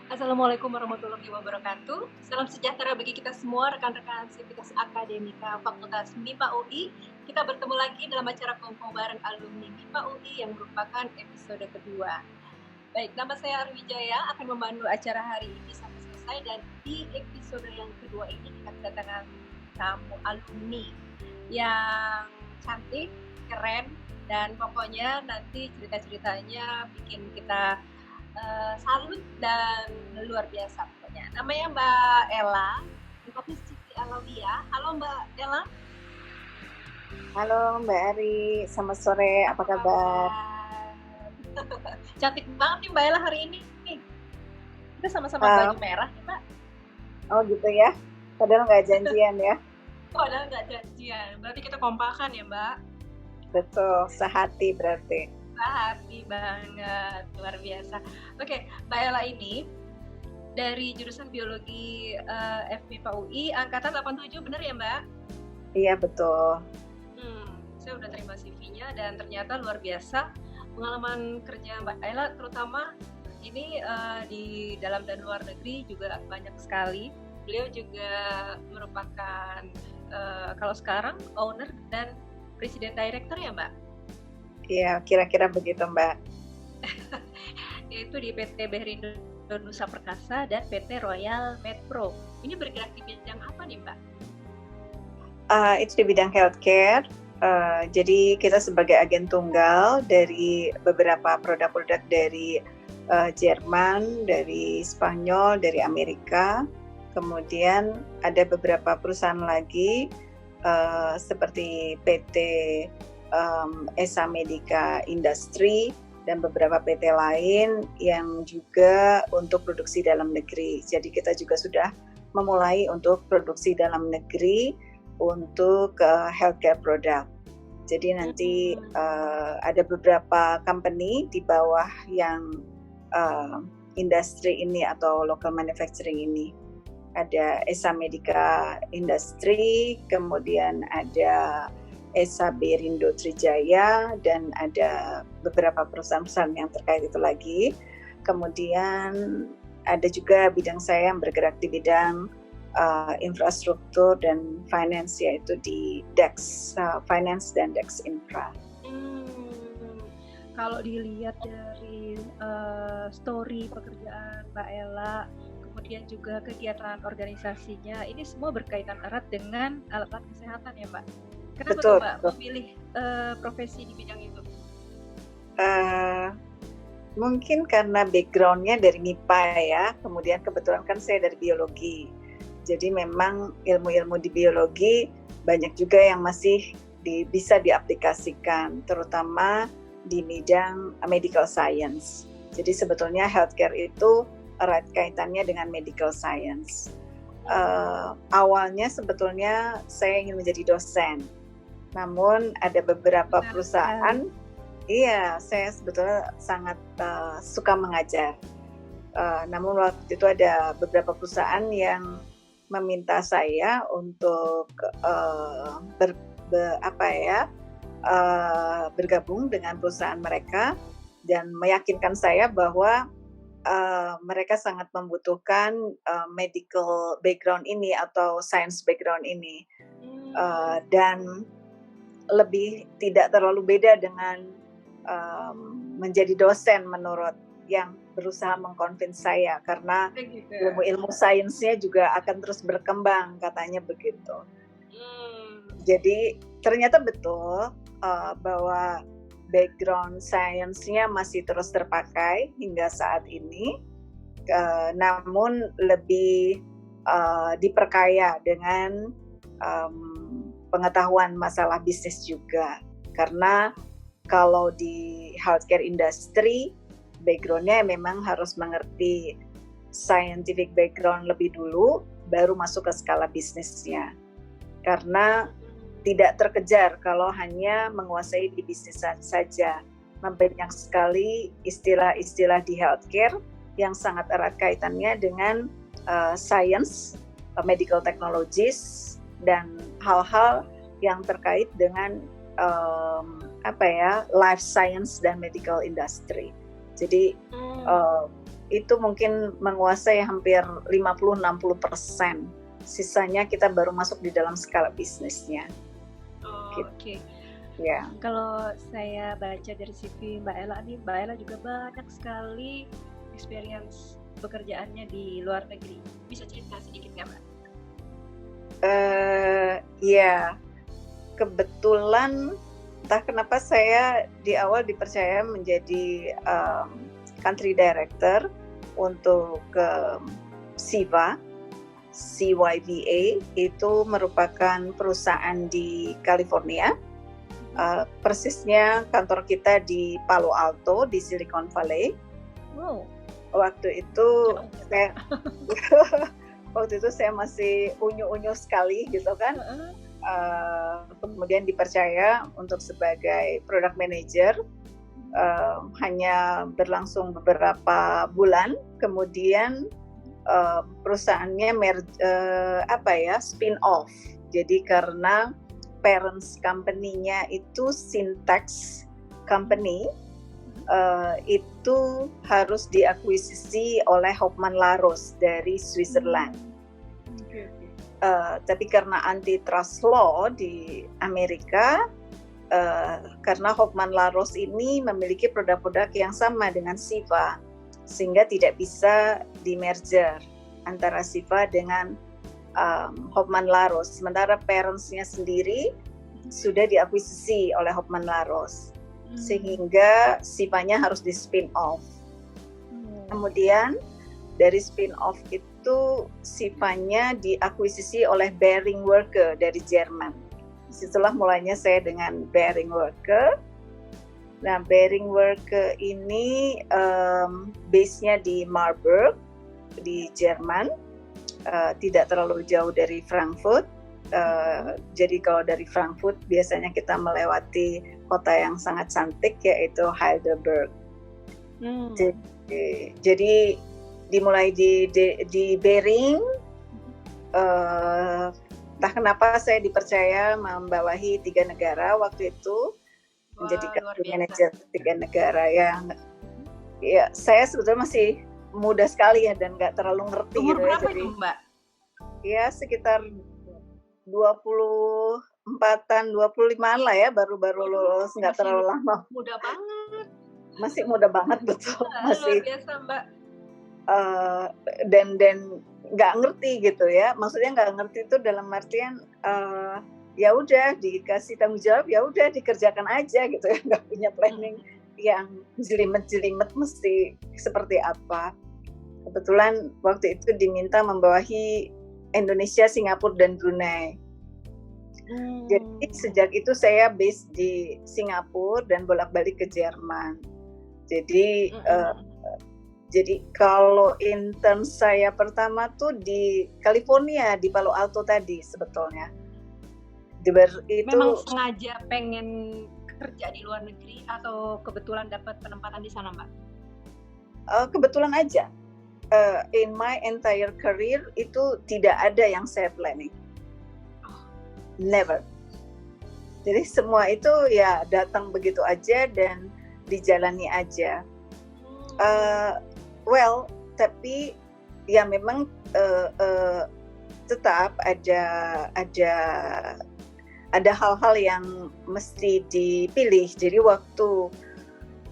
Assalamualaikum warahmatullahi wabarakatuh. Salam sejahtera bagi kita semua rekan-rekan Sivitas Akademika Fakultas MIPA UI. Kita bertemu lagi dalam acara Kongko bareng alumni MIPA UI yang merupakan episode kedua. Baik, nama saya Arwijaya akan memandu acara hari ini sampai selesai, dan di episode yang kedua ini kita kedatangan tamu alumni yang cantik, keren, dan pokoknya nanti cerita-ceritanya bikin kita salut dan luar biasa pokoknya. Namanya Mbak Ella, lengkapnya Siti Alawiyah. Halo Mbak Ella. Halo Mbak Ari, selamat sore, apa kabar? Cantik banget nih Mbak Ella hari ini. Kita sama-sama baju merah nih Mbak. Oh gitu ya, padahal nggak janjian ya. Padahal nggak janjian, berarti kita kompakan ya Mbak. Betul, sehati berarti. Hati banget, luar biasa. Oke, Mbak Ella ini dari jurusan biologi FMIPA UI angkatan 87, bener ya Mbak? Iya betul. Saya udah terima CV-nya dan ternyata luar biasa pengalaman kerja Mbak Ella, terutama ini di dalam dan luar negeri juga banyak sekali. Beliau juga merupakan kalau sekarang owner dan presiden director ya Mbak? Iya, kira-kira begitu Mbak. Yaitu di PT Behrindo Nusa Perkasa dan PT Royal Medpro. Ini bergerak di bidang apa nih Mbak? Itu di bidang healthcare. Jadi kita sebagai agen tunggal dari beberapa produk-produk dari Jerman, dari Spanyol, dari Amerika. Kemudian ada beberapa perusahaan lagi seperti PT Esa Medica Industry dan beberapa PT lain yang juga untuk produksi dalam negeri. Jadi kita juga sudah memulai untuk produksi dalam negeri untuk healthcare product. Jadi nanti ada beberapa company di bawah yang industri ini atau local manufacturing ini. Ada Esa Medica Industry, kemudian ada Esa Behrindo Trijaya, dan ada beberapa perusahaan-perusahaan yang terkait itu lagi. Kemudian ada juga bidang saya yang bergerak di bidang infrastruktur dan finance, yaitu di DEX Finance dan DEX Infra. Kalau dilihat dari story pekerjaan Mbak Ella, kemudian juga kegiatan organisasinya, ini semua berkaitan erat dengan alat-alat kesehatan ya Mbak? Kenapa betul, tuh Mbak memilih profesi di bidang itu? Mungkin karena background-nya dari MIPA ya, kemudian kebetulan kan saya dari biologi. Jadi memang ilmu-ilmu di biologi banyak juga yang masih bisa diaplikasikan, terutama di bidang medical science. Jadi sebetulnya healthcare itu erat kaitannya dengan medical science. Awalnya sebetulnya saya ingin menjadi dosen, namun ada beberapa perusahaan, iya saya sebetulnya sangat suka mengajar. Namun waktu itu ada beberapa perusahaan yang meminta saya untuk bergabung dengan perusahaan mereka dan meyakinkan saya bahwa mereka sangat membutuhkan medical background ini atau science background ini, dan lebih tidak terlalu beda dengan menjadi dosen menurut yang berusaha mengconvince saya, karena ilmu sainsnya juga akan terus berkembang katanya begitu. Jadi ternyata betul bahwa background sainsnya masih terus terpakai hingga saat ini, namun lebih diperkaya dengan pengetahuan masalah bisnis juga. Karena kalau di healthcare industry, background-nya memang harus mengerti scientific background lebih dulu, baru masuk ke skala bisnisnya. Karena tidak terkejar kalau hanya menguasai di bisnis saja. Banyak sekali istilah-istilah di healthcare yang sangat erat kaitannya dengan science, medical technologies, dan hal-hal yang terkait dengan life science dan medical industry. Jadi itu mungkin menguasai hampir 50-60%. Sisanya kita baru masuk di dalam skala bisnisnya. Gitu. Oke. Ya. Kalau saya baca dari CV Mbak Ella nih, Mbak Ella juga banyak sekali experience pekerjaannya di luar negeri. Bisa cerita sedikit nggak, Mbak? Ya, kebetulan entah kenapa saya di awal dipercaya menjadi country director untuk CYVA. Itu merupakan perusahaan di California. Persisnya kantor kita di Palo Alto di Silicon Valley. Wow. Waktu itu saya masih unyu-unyu sekali gitu kan. Kemudian dipercaya untuk sebagai product manager. Hanya berlangsung beberapa bulan, kemudian perusahaannya spin off. Jadi karena parents company-nya itu Syntax company, itu harus diakuisisi oleh Hoffmann La Roche dari Switzerland. Tapi karena antitrust law di Amerika, karena Hoffmann La Roche ini memiliki produk-produk yang sama dengan CYVA, sehingga tidak bisa di-merger antara CYVA dengan Hoffmann La Roche. Sementara parents-nya sendiri sudah diakuisisi oleh Hoffmann La Roche, sehingga CYVA-nya harus di-spin off. Kemudian dari spin off itu CYVA-nya diakuisisi oleh Behring Werke dari Jerman. Setelah mulainya saya dengan Behring Werke. Nah, Behring Werke ini base-nya di Marburg di Jerman, tidak terlalu jauh dari Frankfurt. Jadi kalau dari Frankfurt biasanya kita melewati kota yang sangat cantik yaitu Heidelberg. Jadi dimulai di Behring. Entah kenapa saya dipercaya membawahi 3 negara waktu itu. Menjadi manajer 3 negara yang ya saya sebetulnya masih muda sekali ya dan nggak terlalu ngerti. Umur berapa itu, Mbak? Ya sekitar 24-an, 25-an lah ya, baru lulus, nggak terlalu lama. Muda banget. Masih muda banget, betul. Masih luar biasa, Mbak. Dan nggak ngerti gitu ya. Maksudnya nggak ngerti itu dalam artian ya udah dikasih tanggung jawab, ya udah dikerjakan aja gitu ya, nggak punya planning yang jelimet mesti seperti apa. Kebetulan waktu itu diminta membawahi Indonesia, Singapura dan Brunei. Jadi sejak itu saya base di Singapura dan bolak-balik ke Jerman. Jadi kalau intern saya pertama tuh di California, di Palo Alto tadi sebetulnya. Memang sengaja pengen kerja di luar negeri atau kebetulan dapat penempatan di sana, Mbak? Kebetulan aja. In my entire career itu tidak ada yang saya planning. Never. Jadi semua itu ya datang begitu aja dan dijalani aja. Tapi ya memang tetap ada hal-hal yang mesti dipilih. Jadi waktu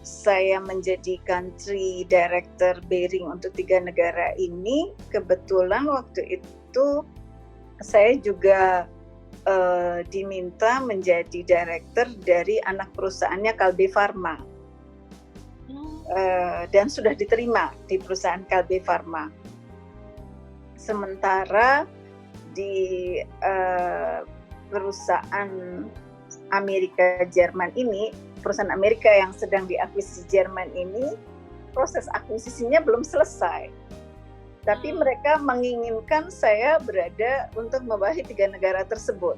saya menjadi country director Behring untuk 3 negara ini, kebetulan waktu itu saya juga diminta menjadi director dari anak perusahaannya Kalbe Pharma. Dan sudah diterima di perusahaan Kalbe Pharma. Sementara di perusahaan Amerika Jerman ini, perusahaan Amerika yang sedang diakuisisi Jerman ini, proses akuisisinya belum selesai. Tapi mereka menginginkan saya berada untuk membawahi 3 negara tersebut.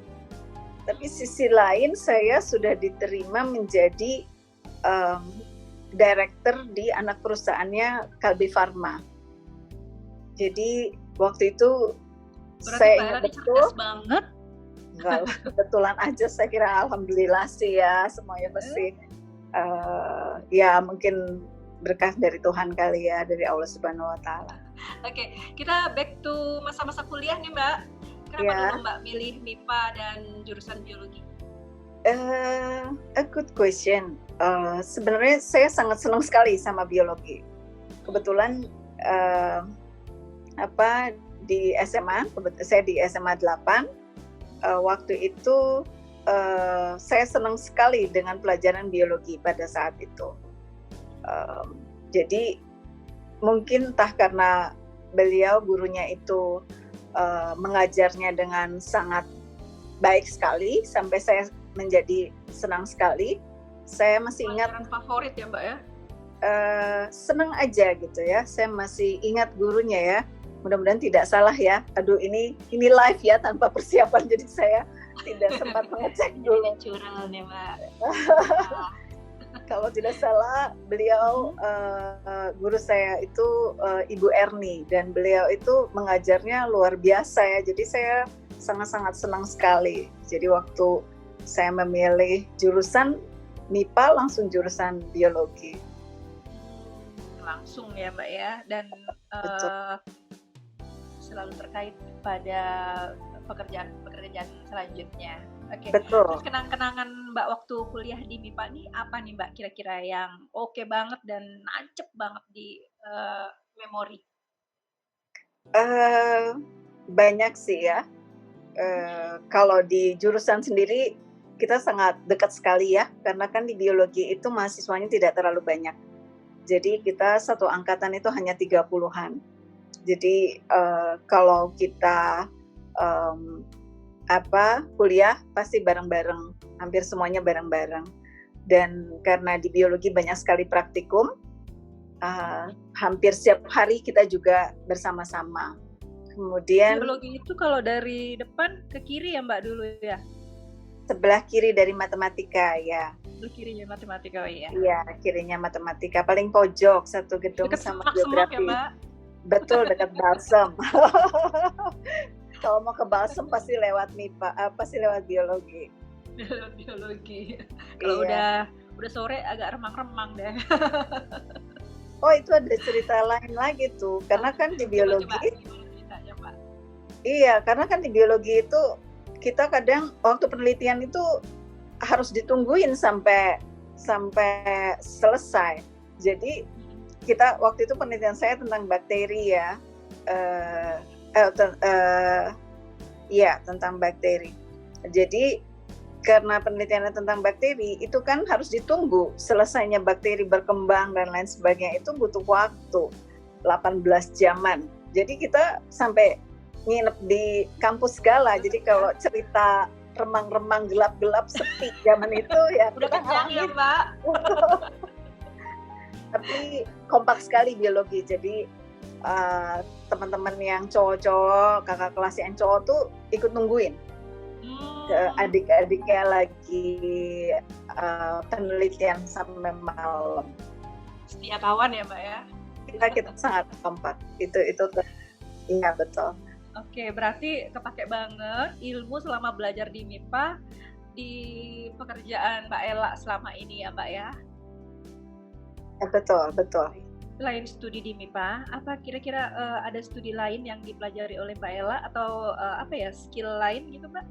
Tapi sisi lain saya sudah diterima menjadi director di anak perusahaannya Kalbe Pharma. Jadi waktu itu berarti saya ingat betul banget. Kebetulan aja, saya kira alhamdulillah sih ya, semuanya pasti ya mungkin berkah dari Tuhan kali ya, dari Allah Subhanahu Wa Taala. Oke, kita back to masa-masa kuliah nih Mbak. Kenapa dulu Mbak milih MIPA dan jurusan biologi? A good question. Sebenarnya saya sangat senang sekali sama biologi. Kebetulan di SMA, saya di SMA 8, waktu itu saya senang sekali dengan pelajaran biologi pada saat itu. Jadi mungkin entah karena beliau gurunya itu mengajarnya dengan sangat baik sekali sampai saya menjadi senang sekali. Saya masih ingat pelajaran favorit ya Mbak ya? Senang aja gitu ya. Saya masih ingat gurunya ya. Mudah-mudahan tidak salah ya. Aduh ini live ya tanpa persiapan, jadi saya tidak sempat mengecek dulu. Curang ya Mbak. Kalau tidak salah beliau guru saya itu Ibu Erni, dan beliau itu mengajarnya luar biasa ya. Jadi saya sangat-sangat senang sekali. Jadi waktu saya memilih jurusan MIPA langsung jurusan biologi. Langsung ya Mbak ya, dan selalu terkait pada pekerjaan selanjutnya. Oke. Betul. Terus kenang-kenangan Mbak waktu kuliah di MIPA nih apa nih Mbak kira-kira yang oke banget dan nancep banget di memori? Banyak sih ya. Kalau di jurusan sendiri kita sangat dekat sekali ya, karena kan di biologi itu mahasiswanya tidak terlalu banyak. Jadi kita satu angkatan itu hanya 30-an. Jadi kalau kita kuliah pasti bareng-bareng, hampir semuanya bareng-bareng. Dan karena di biologi banyak sekali praktikum, hampir setiap hari kita juga bersama-sama. Kemudian biologi itu kalau dari depan ke kiri ya Mbak dulu ya? Sebelah kiri dari matematika ya. Sebelah kirinya matematika, oh iya. Iya, kirinya matematika, paling pojok satu gedung dekat sama geografi. Ya, Mbak? Betul, dekat Balsem. Kalau mau ke Balsem pasti lewat MIPA, pasti lewat biologi. Biologi. Kalau udah sore agak remang-remang deh. Oh, itu ada cerita lain lagi tuh, karena kan di biologi. Coba ceritanya, Mbak. Iya, karena kan di biologi itu kita kadang waktu penelitian itu harus ditungguin sampai selesai. Jadi kita waktu itu penelitian saya tentang bakteri ya, tentang bakteri. Jadi karena penelitiannya tentang bakteri itu kan harus ditunggu selesainya bakteri berkembang dan lain sebagainya, itu butuh waktu 18 jaman. Jadi kita sampai nginep di kampus segala. Jadi kalau cerita remang-remang gelap-gelap sepi zaman itu ya udah kenyang ya Mbak. Tapi kompak sekali biologi. Jadi teman-teman yang cowok-cowok, kakak kelas yang cowok tuh ikut nungguin. Adik-adiknya lagi penelitian sampai malam. Setia kawan ya Mbak ya. Kita sangat kompak. Itu iya betul. Oke, berarti kepake banget ilmu selama belajar di MIPA di pekerjaan Mbak Ella selama ini ya Mbak ya? Betul. Selain studi di MIPA, apa kira-kira ada studi lain yang dipelajari oleh Mbak Ella atau skill lain gitu Mbak?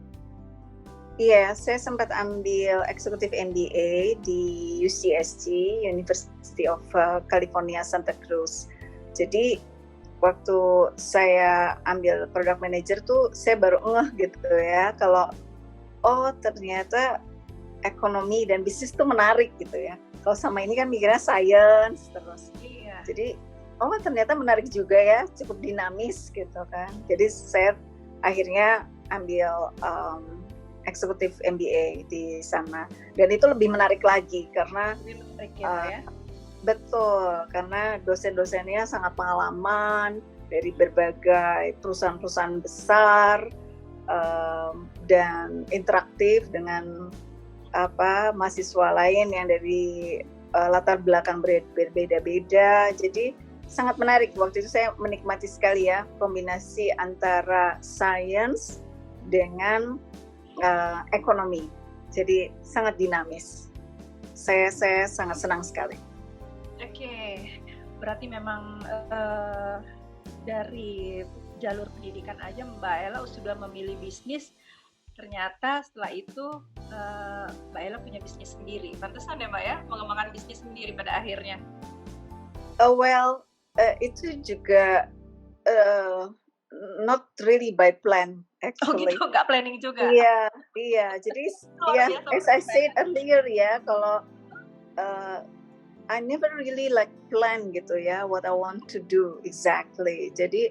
Iya, saya sempat ambil Executive MBA di UCSG, University of California, Santa Cruz. Jadi waktu saya ambil product manager tuh saya baru ngeh gitu ya, kalau ternyata ekonomi dan bisnis tuh menarik gitu ya. Kalau sama ini kan mikirnya science terus. Iya. Jadi ternyata menarik juga ya, cukup dinamis gitu kan. Jadi saya akhirnya ambil Executive MBA di sana, dan itu lebih menarik lagi karena betul, karena dosen-dosennya sangat pengalaman dari berbagai perusahaan-perusahaan besar dan interaktif dengan mahasiswa lain yang dari latar belakang berbeda-beda. Jadi sangat menarik. Waktu itu saya menikmati sekali ya kombinasi antara science dengan ekonomi. Jadi sangat dinamis. Saya sangat senang sekali. Oke, berarti memang dari jalur pendidikan aja Mbak Ella sudah memilih bisnis. Ternyata setelah itu Mbak Ella punya bisnis sendiri. Pantesan ya Mbak ya, mengembangkan bisnis sendiri pada akhirnya. Itu juga not really by plan actually. Oh gitu, nggak planning juga? Iya. Jadi as I said earlier ya, kalau I never really like plan gitu ya, what I want to do exactly. Jadi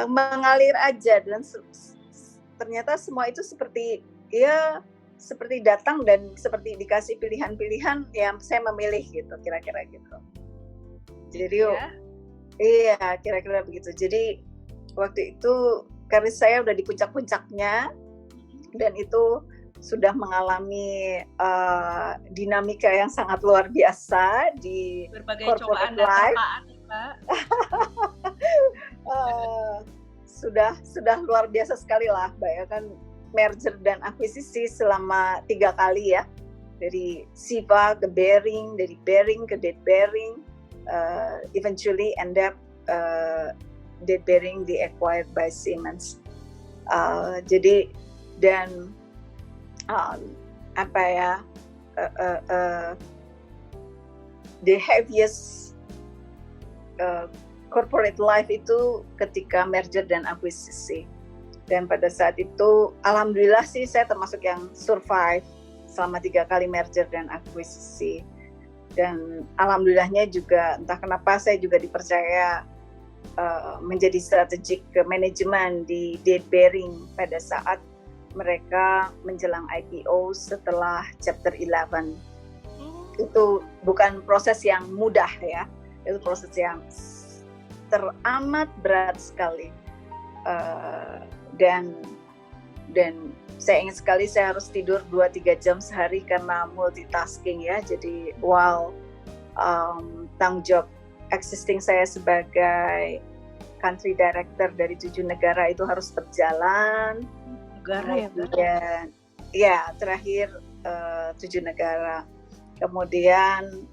mengalir aja, dan ternyata semua itu seperti datang dan seperti dikasih pilihan-pilihan yang saya memilih gitu, kira-kira gitu. Jadi iya, kira-kira begitu. Jadi waktu itu karena saya udah di puncak-puncaknya, dan itu sudah mengalami dinamika yang sangat luar biasa di berbagai cobaan dan terpaan, Mbak. Sudah luar biasa sekali lah, Mbak ya, kan merger dan akuisisi selama 3 kali ya, dari Siva ke Behring, dari Behring ke Dead Behring, eventually end up Dead Behring di acquired by Siemens. Jadi dan the heaviest corporate life itu ketika merger dan akuisisi. Dan pada saat itu alhamdulillah sih saya termasuk yang survive selama 3 kali merger dan akuisisi. Dan alhamdulillahnya juga entah kenapa saya juga dipercaya menjadi strategic manajemen di Dead Behring pada saat mereka menjelang IPO setelah Chapter 11. Itu bukan proses yang mudah ya, itu proses yang teramat berat sekali. Dan saya ingat sekali saya harus tidur 2-3 jam sehari karena multitasking ya. Jadi tanggung jawab existing saya sebagai country director dari 7 negara itu harus berjalan. Negara ya terakhir 7 negara. Kemudian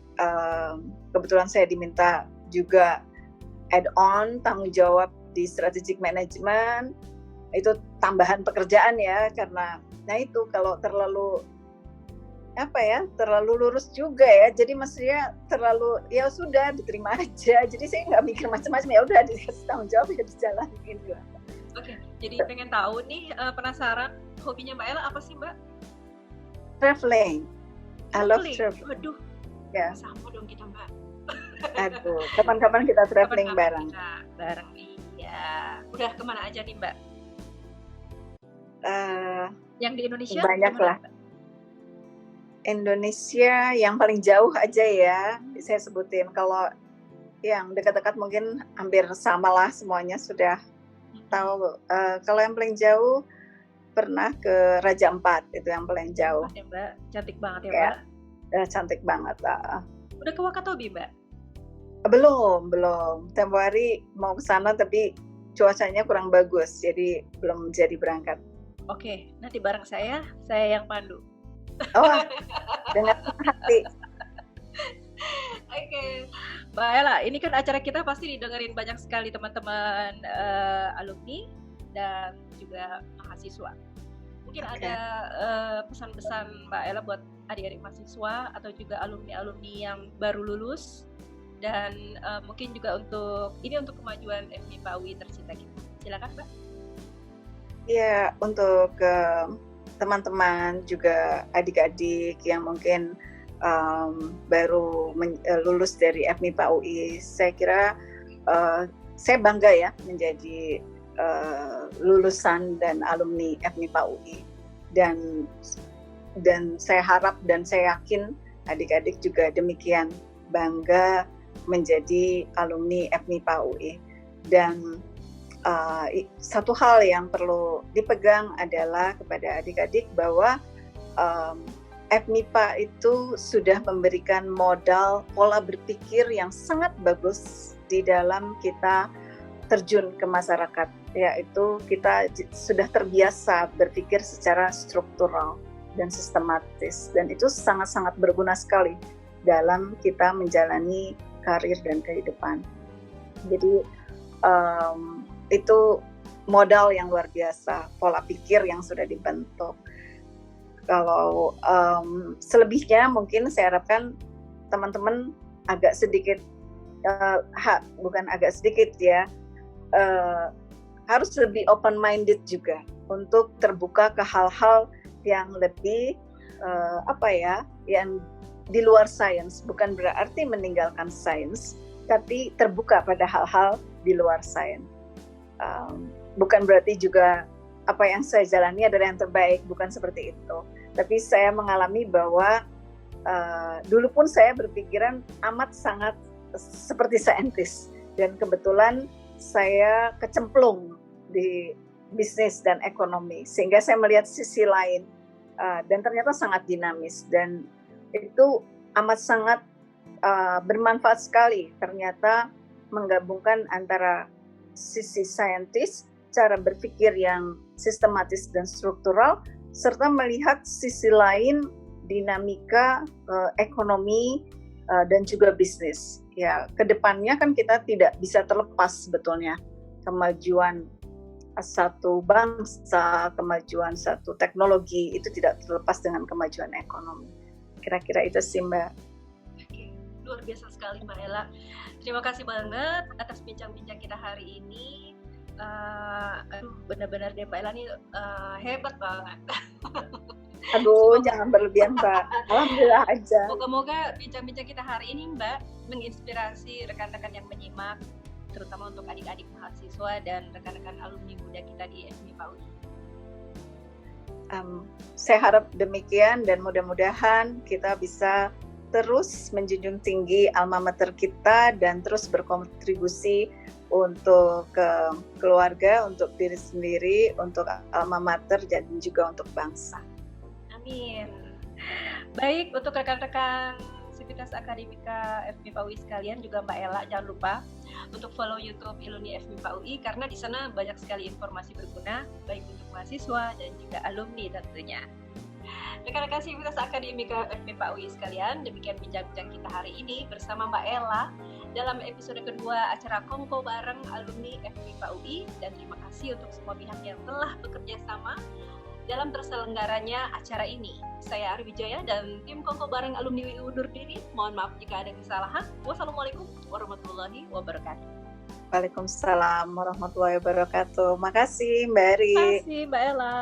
kebetulan saya diminta juga add on tanggung jawab di strategic management, itu tambahan pekerjaan ya, karena itu kalau terlalu lurus juga ya, jadi maksudnya terlalu ya sudah diterima aja, jadi saya nggak mikir macam-macam, ya udah dikasih tanggung jawab ya dijalanin gitu. Oke, jadi pengen tahu nih, penasaran hobinya Mbak Ella apa sih Mbak? Traveling. I love traveling. Waduh, ya. Sama dong kita Mbak. Aduh, kapan-kapan kita traveling bareng. Bareng, iya. Udah kemana aja nih Mbak? Yang di Indonesia? Banyak lah. Indonesia yang paling jauh aja ya, saya sebutin. Kalau yang dekat-dekat mungkin hampir sama lah semuanya sudah tahu. Kalau yang paling jauh pernah ke Raja Ampat, itu yang paling jauh. Ya, Mbak, cantik banget ya Mbak. Cantik banget. Udah ke Wakatobi Mbak? Belum. Tempo hari mau ke sana tapi cuacanya kurang bagus, jadi belum jadi berangkat. Oke, nanti bareng saya yang pandu. Oh, dengan hati. Oke, Mbak Ella, ini kan acara kita pasti didengerin banyak sekali teman-teman alumni dan juga mahasiswa. Mungkin ada pesan-pesan Mbak Ella buat adik-adik mahasiswa atau juga alumni-alumni yang baru lulus, dan mungkin juga untuk kemajuan FMIPA UI tercinta kita. Silakan Mbak. Ya, untuk teman-teman juga adik-adik yang mungkin baru lulus dari FMIPA UI, saya kira saya bangga ya menjadi lulusan dan alumni FMIPA UI, dan saya harap dan saya yakin adik-adik juga demikian bangga menjadi alumni FMIPA UI. Dan satu hal yang perlu dipegang adalah kepada adik-adik bahwa FMIPA itu sudah memberikan modal pola berpikir yang sangat bagus di dalam kita terjun ke masyarakat, yaitu kita sudah terbiasa berpikir secara struktural dan sistematis, dan itu sangat-sangat berguna sekali dalam kita menjalani karir dan kehidupan. Jadi itu modal yang luar biasa, pola pikir yang sudah dibentuk. Kalau selebihnya mungkin saya harapkan teman-teman agak sedikit, bukan agak sedikit ya, harus lebih open minded juga untuk terbuka ke hal-hal yang lebih yang di luar sains. Bukan berarti meninggalkan sains, tapi terbuka pada hal-hal di luar sains. Bukan berarti juga apa yang saya jalani adalah yang terbaik, bukan seperti itu. Tapi saya mengalami bahwa dulu pun saya berpikiran amat sangat seperti saintis, dan kebetulan saya kecemplung di bisnis dan ekonomi, sehingga saya melihat sisi lain, dan ternyata sangat dinamis, dan itu amat sangat bermanfaat sekali ternyata menggabungkan antara sisi saintis, cara berpikir yang sistematis dan struktural, serta melihat sisi lain dinamika ekonomi dan juga bisnis. Ya, kedepannya kan kita tidak bisa terlepas sebetulnya kemajuan satu bangsa, kemajuan satu teknologi itu tidak terlepas dengan kemajuan ekonomi. Kira-kira itu sih, Mbak. Oke, luar biasa sekali Mbak Ella. Terima kasih banget atas bincang-bincang kita hari ini. Benar-benar deh Mbak Ella nih hebat banget. Aduh, jangan berlebihan Mbak. Alhamdulillah aja. Moga-moga bincang-bincang kita hari ini Mbak menginspirasi rekan-rekan yang menyimak, terutama untuk adik-adik mahasiswa dan rekan-rekan alumni muda kita di FMIPA UI. Saya harap demikian, dan mudah-mudahan kita bisa terus menjunjung tinggi alma mater kita dan terus berkontribusi untuk keluarga, untuk diri sendiri, untuk alma mater, dan juga untuk bangsa. Amin. Baik, untuk rekan-rekan Sivitas Akademika FMIPA UI sekalian, juga Mbak Ella, jangan lupa untuk follow YouTube Iluni FMIPA UI, karena di sana banyak sekali informasi berguna baik untuk mahasiswa dan juga alumni tentunya. Rekan-rekan Sivitas Akademika FMIPA UI sekalian, demikian bincang-bincang kita hari ini bersama Mbak Ella dalam episode kedua acara Kongko bareng alumni FMIPA UI, dan terima kasih untuk semua pihak yang telah bekerja sama dalam terselenggaranya acara ini. Saya Ari Wijaya dan tim Kongko bareng alumni UI undur diri. Mohon maaf jika ada kesalahan. Wassalamualaikum warahmatullahi wabarakatuh. Waalaikumsalam warahmatullahi wabarakatuh. Makasih Mbak Ari. Makasih Mbak Ella.